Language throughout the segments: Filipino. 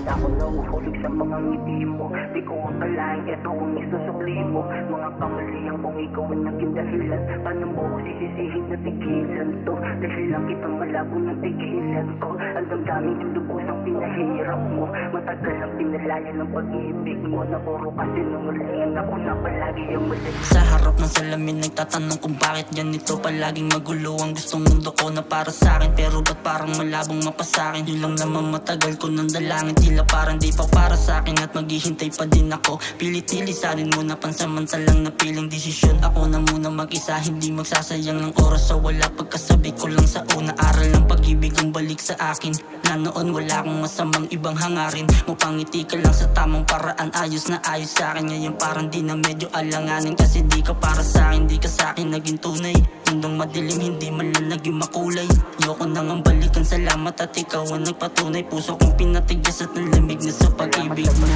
Handa ko na uhulog sa mga ngiti mo. Di ko akalain ito kung isusukli mo. Mga kamalian kung ikaw ang naging dahilan. Paano mo ko sisisihin na tigilan to? Dahil lang kitang malabo ng tigilan ko. Ang damdamin yung lubos ang pinahirap mo. Matagal ang pinalaya ng pag-ibig mo. Na puro kasi nungulayan ako na palagi ang mali. Sa harap ng salamin nagtatanong kung bakit ganito. Palaging magulo ang gustong mundo ko na para sa akin. Pero ba't parang malabong mapasakin? Yun lang naman matagal ko nang dalangin. Tila parang di pa para sa akin at maghihintay pa din ako. Pilit-ilisanin mo na pansamantalang napiling desisyon. Ako na muna mag-isa, hindi magsasayang ng oras sa wala. Pagkasabi ko lang sa una, aral ng pag-ibig ang balik sa akin. Na noon wala akong masamang ibang hangarin. Mupangiti ka lang sa tamang paraan, ayos na ayos sa akin. Ngayon parang di na medyo alanganin. Kasi di ka para sa akin, di ka sa akin naging tunay. Mundong madilim, hindi man lang naging makulay. Ayoko nang ang balikan, salamat at ikaw ang nagpatunay. Puso kong pinatigas at nalamig na sa pag-ibig mo.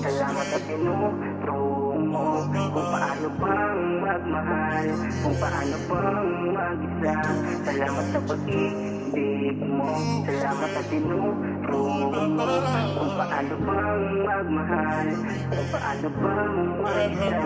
Salamat at tinuturo mo kung paano bang magmahal, kung paano bang mag-isa. Salamat sa pag-ibig mo. Salamat at tinuturo mo kung paano bang magmahal, kung paano bang mag-isa.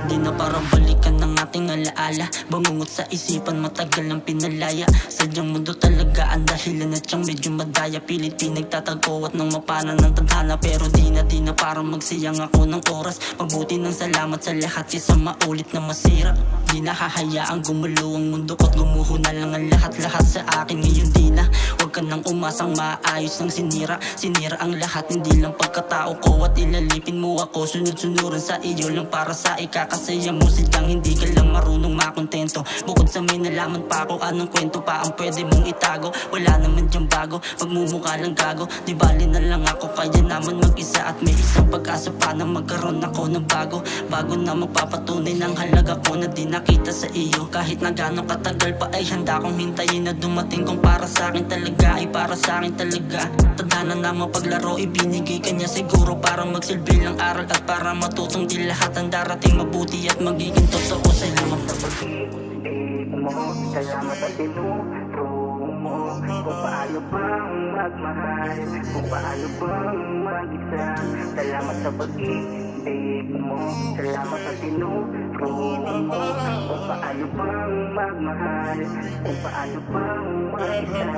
Di na parang balikan ng ating alaala. Bangungot sa isipan, matagal ng pinalaya. Sadyang mundo talaga ang dahilan at siyang medyo madaya. Pilit pinagtatagpo at nang mapana ng tadhana. Pero di na parang magsiyang ako ng oras. Mabuti ng salamat sa lahat, isa maulit na masira. Di na hahayaang gumulo ang mundo ko't gumuho na lang ang lahat-lahat sa akin. Ngayon di na, huwag ka nang umasang maayos ng sinira. Sinira ang lahat, hindi lang pagkatao ko. At ilalipin mo ako, sunod-sunuran sa iyo lang para sa ikakasaya mo. Silang hindi ka lang marunong makontento. Bukod sa may nalaman pa ako, anong kwento pa ang pwede mong itago? Wala naman dyang bago, magmumukha lang gago. Di bali na lang ako, kaya naman mag-isa. At may isang pag-asa pa na magkaroon ako ng bago. Bago na magpapatunay ng halaga ko na di nakita sa iyo. Kahit na gano'ng katagal pa ay handa kong hintayin na dumating. Kung para sa akin talaga ay para sa akin talaga. Tadhana na mapaglaro, ibinigay kanya siguro para magsilbi lang aral. At para matutong di lahat ang darating mabuti at magiging totoo. Salamat sa pag-ibig mo. Salamat at tinuturo mo kung paano bang magmahal, kung paano bang mag-isa. Salamat sa pag-ibig mo. Salamat at tinuturo mo kung paano bang magmahal, kung paano bang mag-isa.